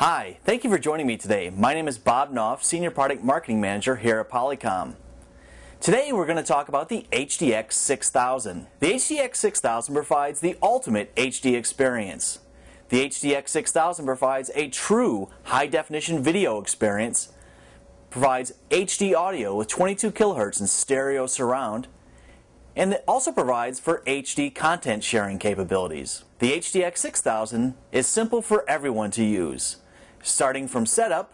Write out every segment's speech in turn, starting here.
Hi, thank you for joining me today. My name is Bob Knopf, Senior Product Marketing Manager here at Polycom. Today we're going to talk about the HDX 6000. The HDX 6000 provides the ultimate HD experience. The HDX 6000 provides a true high-definition video experience, provides HD audio with 22 kHz and stereo surround, and it also provides for HD content sharing capabilities. The HDX 6000 is simple for everyone to use, starting from setup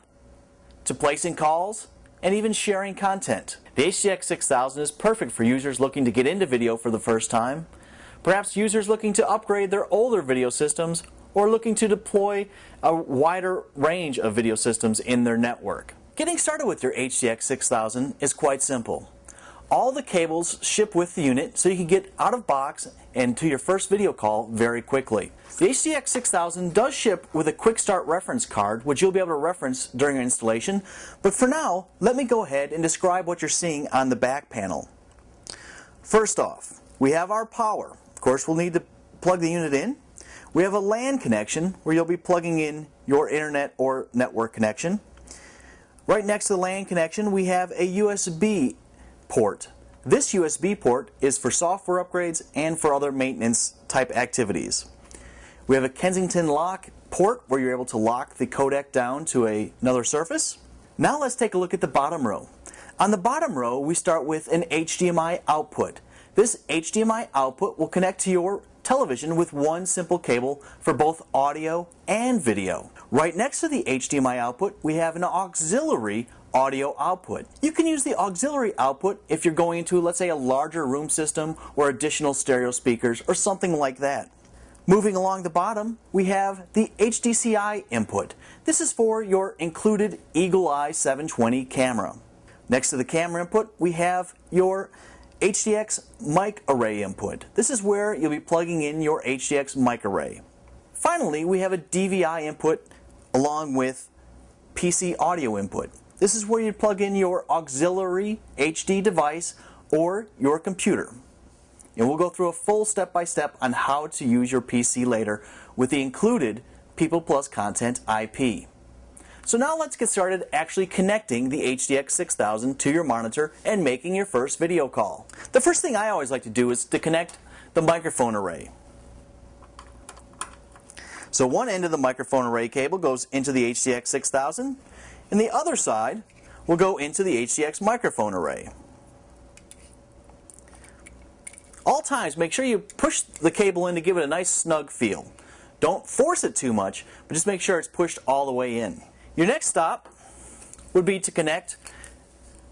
to placing calls and even sharing content. The HDX 6000 is perfect for users looking to get into video for the first time, perhaps users looking to upgrade their older video systems, or looking to deploy a wider range of video systems in their network. Getting started with your HDX 6000 is quite simple. All the cables ship with the unit, so you can get out of box and to your first video call very quickly. The HDX 6000 does ship with a quick start reference card, which you'll be able to reference during your installation, but for now, let me go ahead and describe what you're seeing on the back panel. First off, we have our power. Of course, we'll need to plug the unit in. We have a LAN connection where you'll be plugging in your internet or network connection. Right next to the LAN connection, we have a USB port. This USB port is for software upgrades and for other maintenance type activities. We have a Kensington lock port where you're able to lock the codec down to another surface. Now let's take a look at the bottom row. On the bottom row, we start with an HDMI output. This HDMI output will connect to your television with one simple cable for both audio and video. Right next to the HDMI output, we have an auxiliary audio output. You can use the auxiliary output if you're going into, let's say, a larger room system or additional stereo speakers or something like that. Moving along the bottom, we have the HDCI input. This is for your included Eagle Eye 720 camera. Next to the camera input, we have your HDX mic array input. This is where you'll be plugging in your HDX mic array. Finally, we have a DVI input along with PC audio input. This is where you plug in your auxiliary HD device or your computer. And we'll go through a full step-by-step on how to use your PC later with the included People Plus Content IP. So now let's get started actually connecting the HDX 6000 to your monitor and making your first video call. The first thing I always like to do is to connect the microphone array. So one end of the microphone array cable goes into the HDX 6000, and the other side will go into the HDX microphone array. All times, make sure you push the cable in to give it a nice snug feel. Don't force it too much, but just make sure it's pushed all the way in. Your next stop would be to connect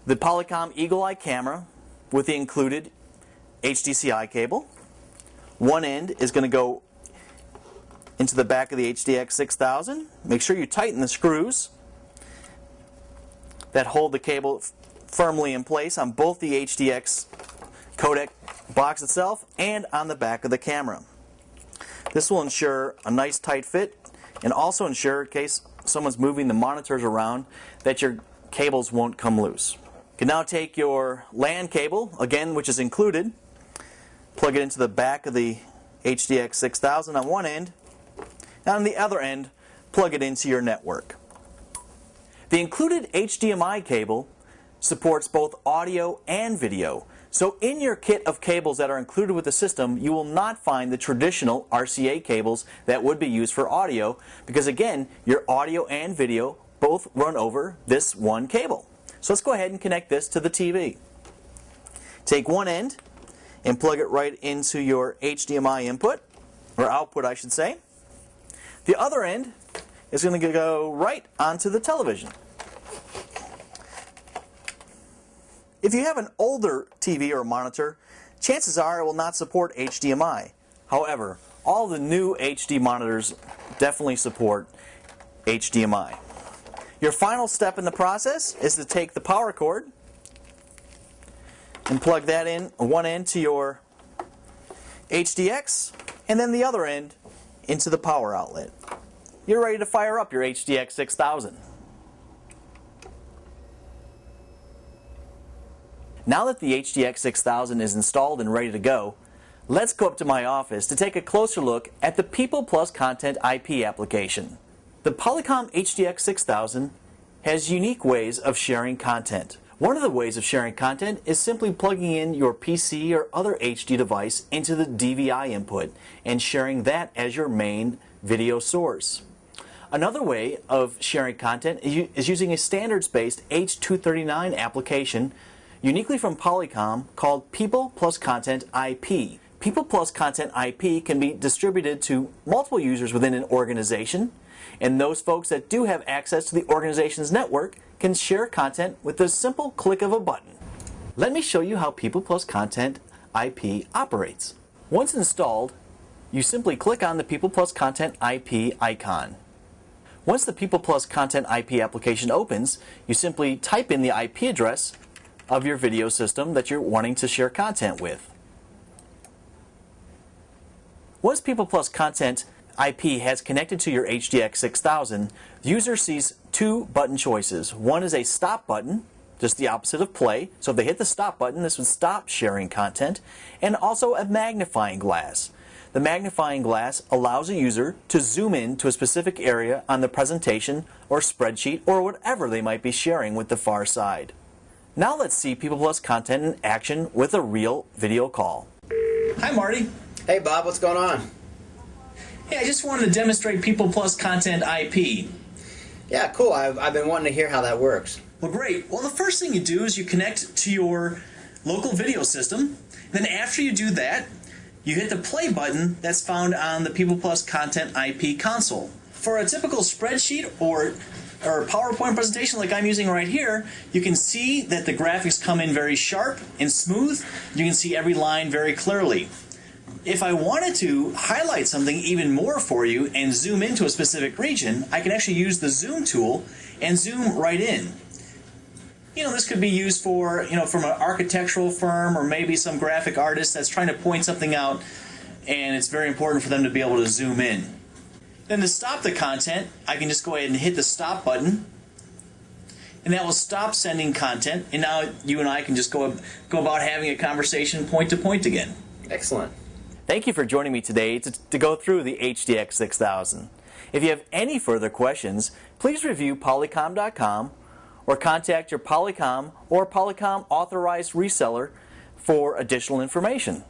the Polycom Eagle Eye camera with the included HDCI cable. One end is going to go into the back of the HDX 6000. Make sure you tighten the screws that hold the cable firmly in place on both the HDX codec box itself and on the back of the camera. This will ensure a nice tight fit and also ensure, in case someone's moving the monitors around, that your cables won't come loose. You can now take your LAN cable, again, which is included, plug it into the back of the HDX 6000 on one end, and on the other end, plug it into your network. The included HDMI cable supports both audio and video. So in your kit of cables that are included with the system, you will not find the traditional RCA cables that would be used for audio, because again, your audio and video both run over this one cable. So let's go ahead and connect this to the TV. Take one end and plug it right into your HDMI input, or output I should say. The other end is going to go right onto the television. If you have an older TV or monitor, chances are it will not support HDMI. However, all the new HD monitors definitely support HDMI. Your final step in the process is to take the power cord and plug that in, one end to your HDX, and then the other end into the power outlet. You're ready to fire up your HDX 6000. Now that the HDX 6000 is installed and ready to go, let's go up to my office to take a closer look at the People Plus Content IP application. The Polycom HDX 6000 has unique ways of sharing content. One of the ways of sharing content is simply plugging in your PC or other HD device into the DVI input and sharing that as your main video source. Another way of sharing content is using a standards-based H239 application uniquely from Polycom called People plus Content IP. People plus Content IP can be distributed to multiple users within an organization, and those folks that do have access to the organization's network can share content with the simple click of a button. Let me show you how People plus Content IP operates. Once installed, you simply click on the People plus Content IP icon. Once the People plus Content IP application opens, you simply type in the IP address of your video system that you're wanting to share content with. Once People plus Content IP has connected to your HDX 6000, the user sees two button choices. One is a stop button, just the opposite of play. So if they hit the stop button, this would stop sharing content, and also a magnifying glass. The magnifying glass allows a user to zoom in to a specific area on the presentation or spreadsheet or whatever they might be sharing with the far side. Now let's see People plus Content in action with a real video call. Hi Marty. Hey Bob, what's going on? Hey, I just wanted to demonstrate People plus Content IP. Yeah, cool. I've been wanting to hear how that works. Well, great. Well, the first thing you do is you connect to your local video system. Then after you do that, you hit the play button that's found on the People plus Content IP console. For a typical spreadsheet or PowerPoint presentation like I'm using right here, you can see that the graphics come in very sharp and smooth. You can see every line very clearly. If I wanted to highlight something even more for you and zoom into a specific region, I can actually use the zoom tool and zoom right in. This could be used for, from an architectural firm or maybe some graphic artist that's trying to point something out, and it's very important for them to be able to zoom in. Then to stop the content, I can just go ahead and hit the stop button, and that will stop sending content, and now you and I can just go about having a conversation point to point again. Excellent. Thank you for joining me today to go through the HDX 6000. If you have any further questions, please review Polycom.com or contact your Polycom or Polycom authorized reseller for additional information.